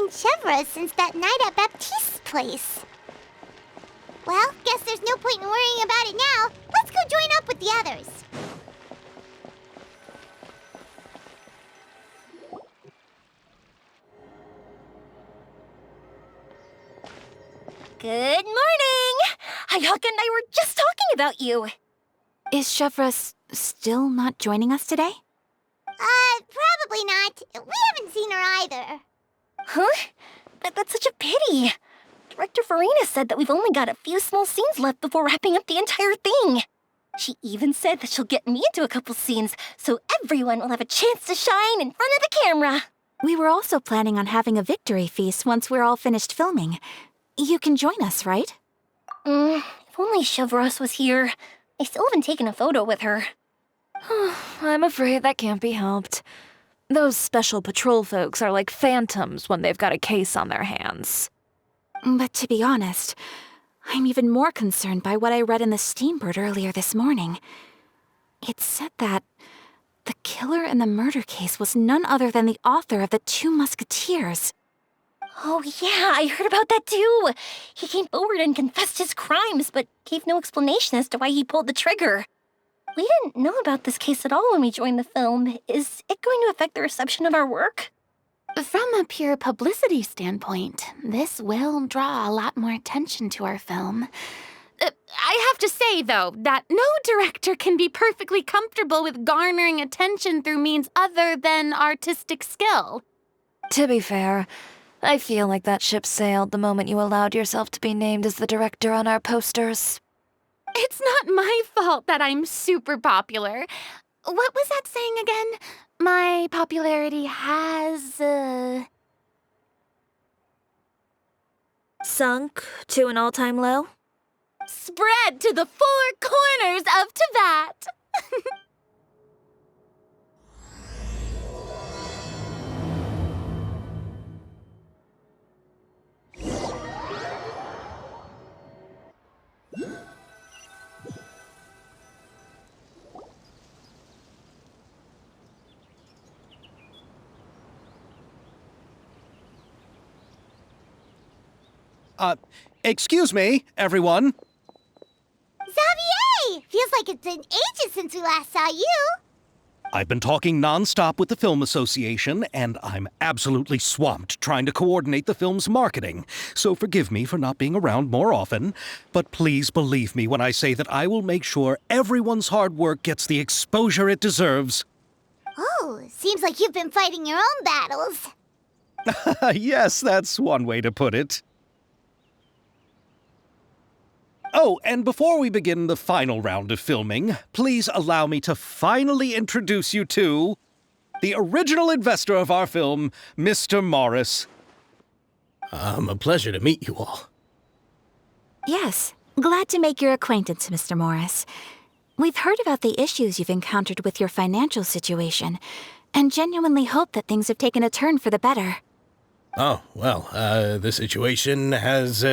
seen Chevra since that night at Baptiste's place. Well, guess there's no point in worrying about it now. Let's go join up with the others. Good morning! Hayaka and I were just talking about you. Is Chevra still not joining us today? Probably not. We haven't seen her either. Huh? That's such a pity. Director Farina said that we've only got a few small scenes left before wrapping up the entire thing. She even said that she'll get me into a couple scenes, so everyone will have a chance to shine in front of the camera. We were also planning on having a victory feast once we're all finished filming. You can join us, right? If only Chevros was here. I still haven't taken a photo with her. I'm afraid that can't be helped. Those special patrol folks are like phantoms when they've got a case on their hands. But to be honest, I'm even more concerned by what I read in the Steambird earlier this morning. It said that the killer in the murder case was none other than the author of the Two Musketeers. Oh yeah, I heard about that too. He came forward and confessed his crimes, but gave no explanation as to why he pulled the trigger. We didn't know about this case at all when we joined the film. Is it going to affect the reception of our work? From a pure publicity standpoint, this will draw a lot more attention to our film. I have to say, though, that no director can be perfectly comfortable with garnering attention through means other than artistic skill. To be fair, I feel like that ship sailed the moment you allowed yourself to be named as the director on our posters. It's not my fault that I'm super popular. What was that saying again? My popularity has, Sunk to an all-time low? spread to the four corners of Tibet. Excuse me, everyone. Xavier! Feels like it's been ages since we last saw you. I've been talking non-stop with the Film Association, and I'm absolutely swamped trying to coordinate the film's marketing. So forgive me for not being around more often, but please believe me when I say that I will make sure everyone's hard work gets the exposure it deserves. Oh, seems like you've been fighting your own battles. Yes, that's one way to put it. Oh, and before we begin the final round of filming, please allow me to finally introduce you to the original investor of our film, Mr. Morris. A pleasure to meet you all. Yes, glad to make your acquaintance, Mr. Morris. We've heard about the issues you've encountered with your financial situation, and genuinely hope that things have taken a turn for the better. Oh, well, the situation has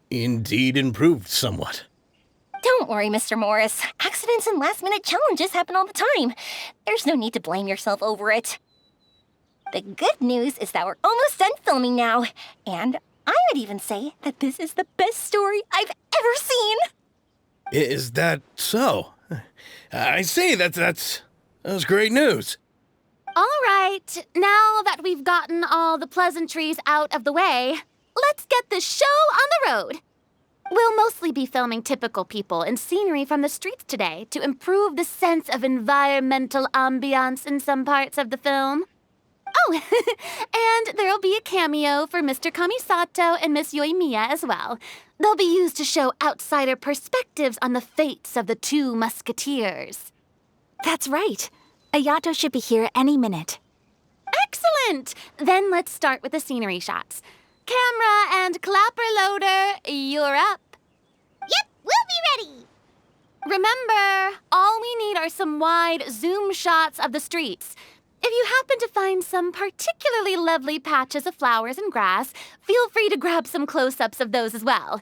indeed improved somewhat. Don't worry, Mr. Morris. Accidents and last-minute challenges happen all the time. There's no need to blame yourself over it. The good news is that we're almost done filming now, and I would even say that this is the best story I've ever seen. Is that so? I see, that's great news. All right, now that we've gotten all the pleasantries out of the way, let's get this show on the road. We'll mostly be filming typical people and scenery from the streets today to improve the sense of environmental ambiance in some parts of the film. Oh, and there'll be a cameo for Mr. Kamisato and Miss Yoimiya as well. They'll be used to show outsider perspectives on the fates of the Two Musketeers. That's right. Ayato should be here any minute. Excellent! Then let's start with the scenery shots. Camera and clapper loader, you're up. Yep, we'll be ready. Remember, all we need are some wide zoom shots of the streets. If you happen to find some particularly lovely patches of flowers and grass, feel free to grab some close-ups of those as well.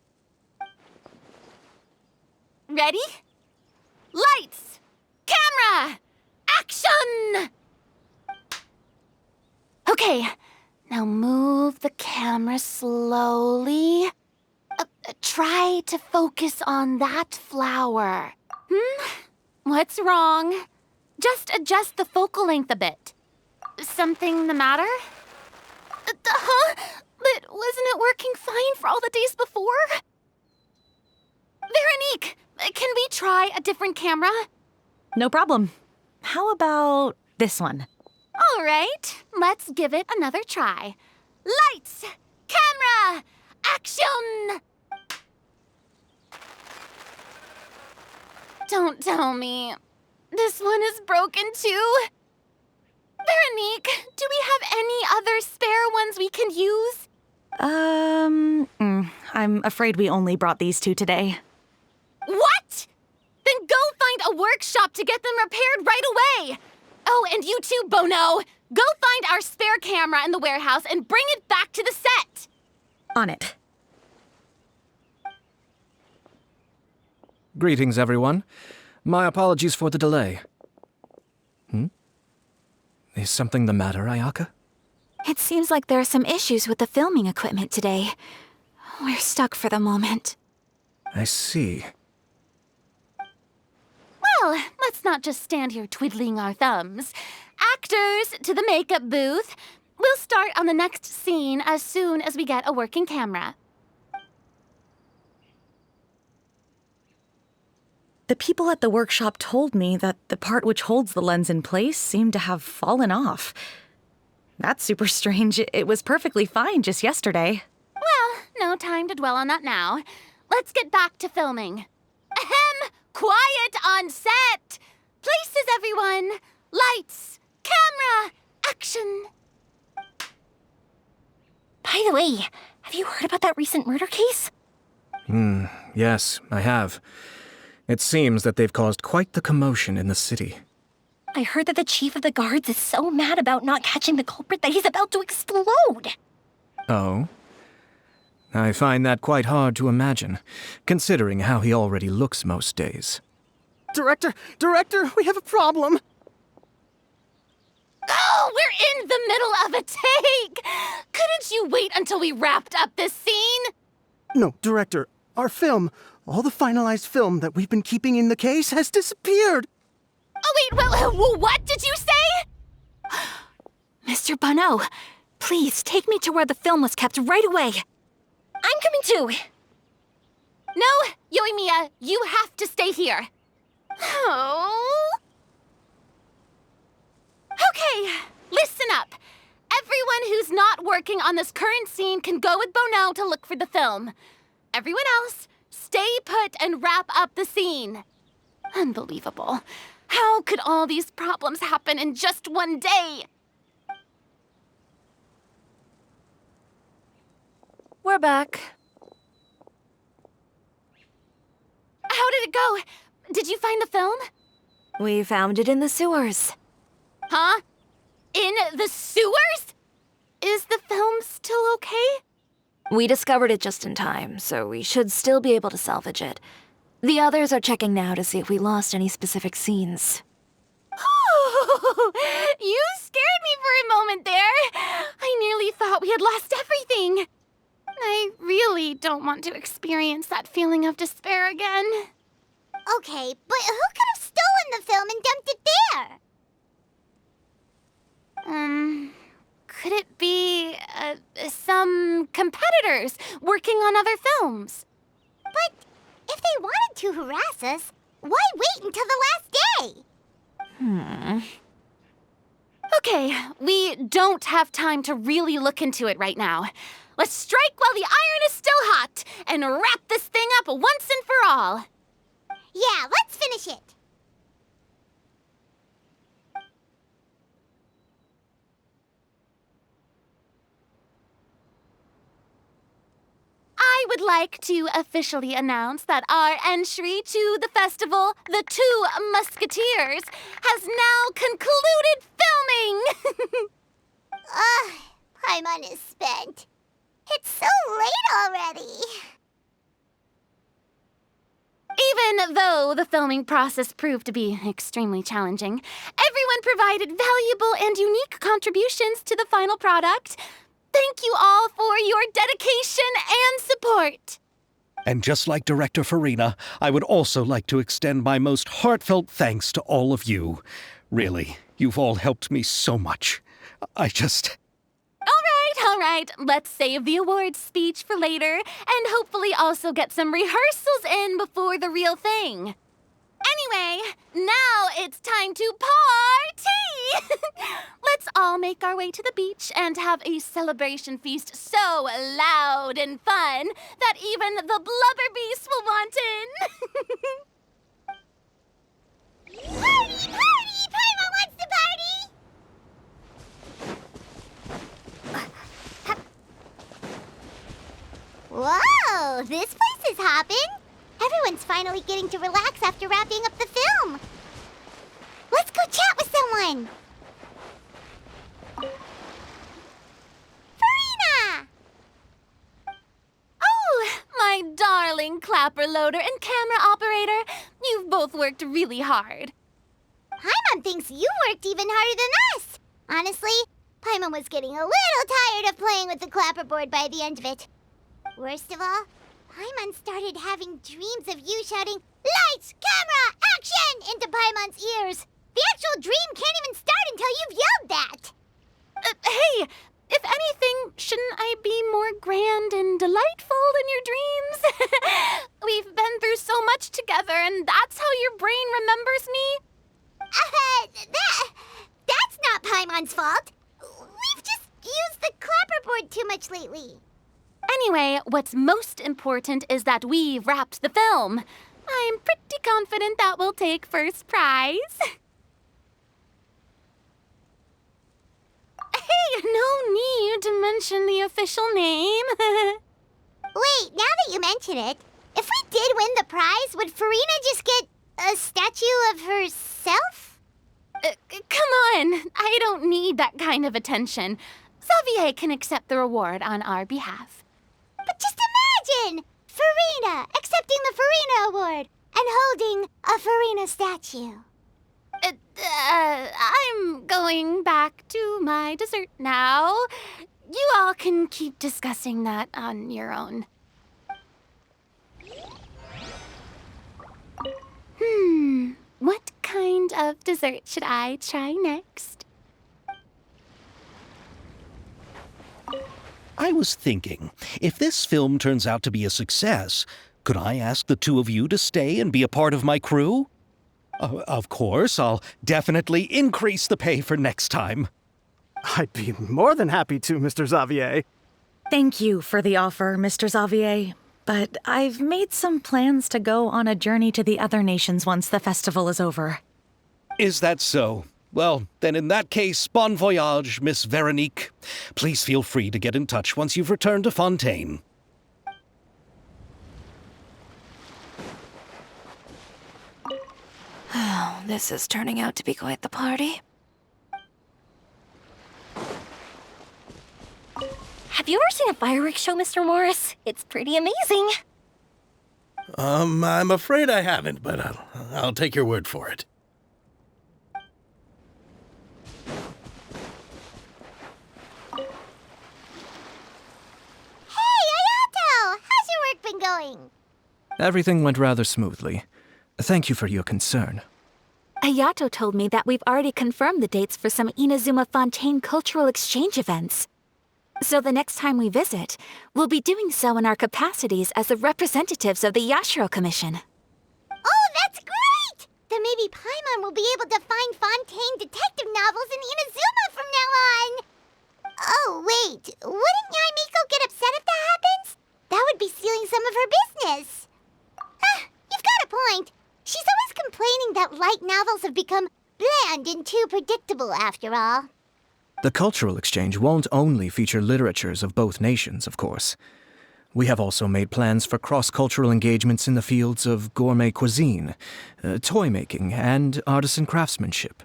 Ready? Lights! Camera! Action! Okay, Now move the camera slowly. Try to focus on that flower. What's wrong? Just adjust the focal length a bit. Something the matter? Huh? But wasn't it working fine for all the days before? Veronique, can we try a different camera? No problem. How about this one? All right, let's give it another try. Lights! Camera! Action! Don't tell me. This one is broken too. Veronique, do we have any other spare ones we can use? I'm afraid we only brought these two today. What? Then go find a workshop to get them repaired right away. Oh, and you too, Bono. Go find our spare camera in the warehouse and bring it back to the set. On it. Greetings, everyone. My apologies for the delay. Is something the matter, Ayaka? It seems like there are some issues with the filming equipment today. We're stuck for the moment. I see. Well, let's not just stand here twiddling our thumbs. Actors, to the makeup booth. We'll start on the next scene as soon as we get a working camera. The people at the workshop told me that the part which holds the lens in place seemed to have fallen off. That's super strange. It was perfectly fine just yesterday. Well, no time to dwell on that now. Let's get back to filming. Ahem! Quiet on set! Places, everyone! Lights! Camera! Action! By the way, have you heard about that recent murder case? Yes, I have. It seems that they've caused quite the commotion in the city. I heard that the chief of the guards is so mad about not catching the culprit that he's about to explode. Oh? I find that quite hard to imagine, considering how he already looks most days. Director, we have a problem. Oh, we're in the middle of a take! Couldn't you wait until we wrapped up this scene? No, Director, our film, all the finalized film that we've been keeping in the case has disappeared. Oh, wait, well, what did you say? Mr. Bono, please take me to where the film was kept right away. I'm coming too. No, Yoimiya, you have to stay here. Oh. Okay, listen up. Everyone who's not working on this current scene can go with Bono to look for the film. Everyone else, stay put and wrap up the scene. Unbelievable. How could all these problems happen in just one day? We're back. How did it go? Did you find the film? We found it in the sewers. Huh? In the sewers? Is the film still okay? We discovered it just in time, so we should still be able to salvage it. The others are checking now to see if we lost any specific scenes. You scared me for a moment there. I nearly thought we had lost everything. I really don't want to experience that feeling of despair again. Okay, but who could have stolen the film and dumped it there? Could it be, some competitors working on other films? But if they wanted to harass us, why wait until the last day? Okay, we don't have time to really look into it right now. Let's strike while the iron is still hot and wrap this thing up once and for all. Yeah, let's finish it. I would like to officially announce that our entry to the festival, The Two Musketeers, has now concluded filming! Paimon is spent. It's so late already. Even though the filming process proved to be extremely challenging, everyone provided valuable and unique contributions to the final product. Thank you all for your dedication and support. And just like Director Farina, I would also like to extend my most heartfelt thanks to all of you. Really, you've all helped me so much. I just... All right. Let's save the awards speech for later, and hopefully also get some rehearsals in before the real thing. Anyway, now it's time to party! Let's all make our way to the beach and have a celebration feast so loud and fun that even the blubber beast will want in. Party! Party! Paimon wants to party! Whoa! This place is hopping! Everyone's finally getting to relax after wrapping up the film. Let's go chat with someone. Farina! Oh, my darling clapper loader and camera operator. You've both worked really hard. Paimon thinks you worked even harder than us. Honestly, Paimon was getting a little tired of playing with the clapperboard by the end of it. Worst of all, Paimon started having dreams of you shouting, "Lights, camera, action!" into Paimon's ears. The actual dream can't even start until you've yelled that. Hey, if anything, shouldn't I be more grand and delightful in your dreams? We've been through so much together, and that's how your brain remembers me? That's not Paimon's fault. We've just used the clapperboard too much lately. Anyway, what's most important is that we've wrapped the film. I'm pretty confident that we'll take first prize. Hey, no need to mention the official name. Wait, now that you mention it, if we did win the prize, would Farina just get a statue of herself? Come on, I don't need that kind of attention. Xavier can accept the reward on our behalf. But just imagine! Farina accepting the Farina Award and holding a Farina statue. I'm going back to my dessert now. You all can keep discussing that on your own. What kind of dessert should I try next? I was thinking, if this film turns out to be a success, could I ask the two of you to stay and be a part of my crew? Of course, I'll definitely increase the pay for next time. I'd be more than happy to, Mr. Xavier. Thank you for the offer, Mr. Xavier. But I've made some plans to go on a journey to the other nations once the festival is over. Is that so? Well, then in that case, bon voyage, Miss Veronique. Please feel free to get in touch once you've returned to Fontaine. Oh, this is turning out to be quite the party. Have you ever seen a fireworks show, Mr. Morris? It's pretty amazing. I'm afraid I haven't, but I'll take your word for it. Hey, Ayato! How's your work been going? Everything went rather smoothly. Thank you for your concern. Ayato told me that we've already confirmed the dates for some Inazuma Fontaine cultural exchange events. So the next time we visit, we'll be doing so in our capacities as the representatives of the Yashiro Commission. Oh, that's great! Then maybe Paimon will be able to find Fontaine detective novels in Inazuma from now on. Oh, wait. Wouldn't Yaimiko get upset if that happens? That would be stealing some of her business. You've got a point. She's always complaining that light novels have become bland and too predictable after all. The cultural exchange won't only feature literatures of both nations, of course. We have also made plans for cross-cultural engagements in the fields of gourmet cuisine, toy-making, and artisan craftsmanship.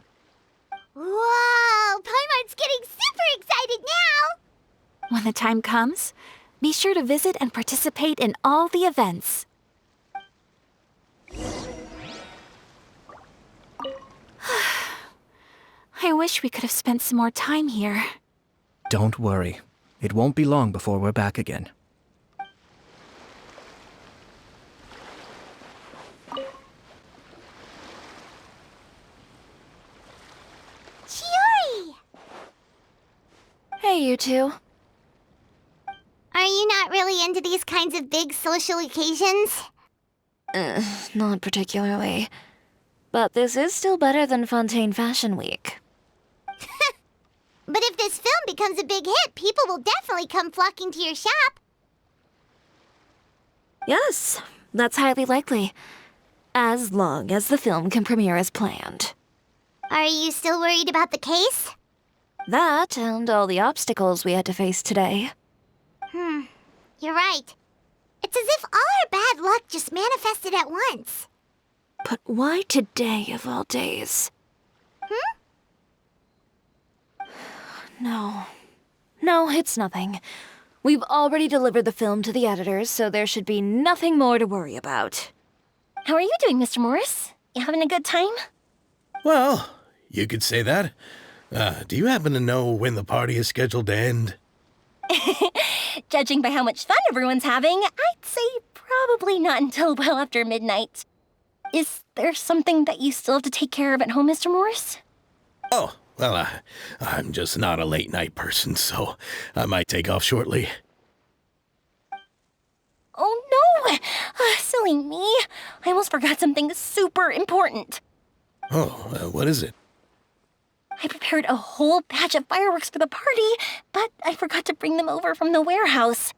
Whoa! Paimon's getting super excited now! When the time comes, be sure to visit and participate in all the events. I wish we could have spent some more time here. Don't worry. It won't be long before we're back again. Chiori! Hey, you two. Are you not really into these kinds of big social occasions? Not particularly. But this is still better than Fontaine Fashion Week. But if this film becomes a big hit, people will definitely come flocking to your shop. Yes, that's highly likely. As long as the film can premiere as planned. Are you still worried about the case? That and all the obstacles we had to face today. You're right. It's as if all our bad luck just manifested at once. But why today of all days? No, it's nothing. We've already delivered the film to the editors, so there should be nothing more to worry about. How are you doing, Mr. Morris? You having a good time? Well, you could say that. Do you happen to know when the party is scheduled to end? Judging by how much fun everyone's having, I'd say probably not until well after midnight. Is there something that you still have to take care of at home, Mr. Morris? Oh, well, I'm just not a late night person, so I might take off shortly. Oh no! Silly me. I almost forgot something super important. Oh, what is it? I prepared a whole batch of fireworks for the party, but I forgot to bring them over from the warehouse.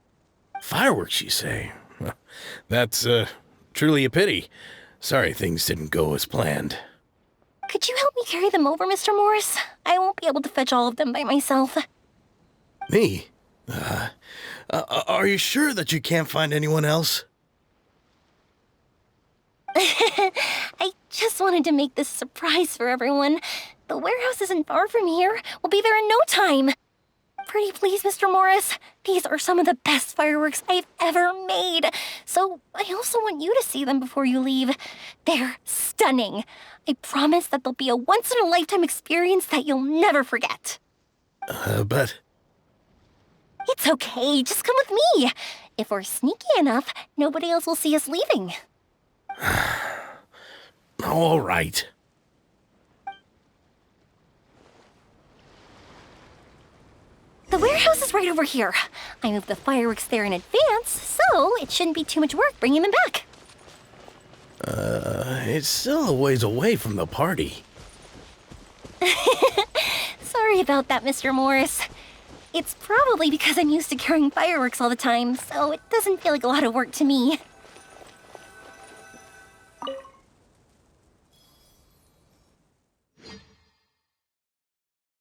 Fireworks, you say? Well, that's, truly a pity. Sorry things didn't go as planned. Could you help me carry them over, Mr. Morris? I won't be able to fetch all of them by myself. Me? Are you sure that you can't find anyone else? I just wanted to make this a surprise for everyone. The warehouse isn't far from here. We'll be there in no time. Pretty please, Mr. Morris. These are some of the best fireworks I've ever made. So I also want you to see them before you leave. They're stunning. I promise that they'll be a once-in-a-lifetime experience that you'll never forget. But... It's okay. Just come with me. If we're sneaky enough, nobody else will see us leaving. All right. The warehouse is right over here. I moved the fireworks there in advance, so it shouldn't be too much work bringing them back. It's still a ways away from the party. Sorry about that, Mr. Morris. It's probably because I'm used to carrying fireworks all the time, so it doesn't feel like a lot of work to me.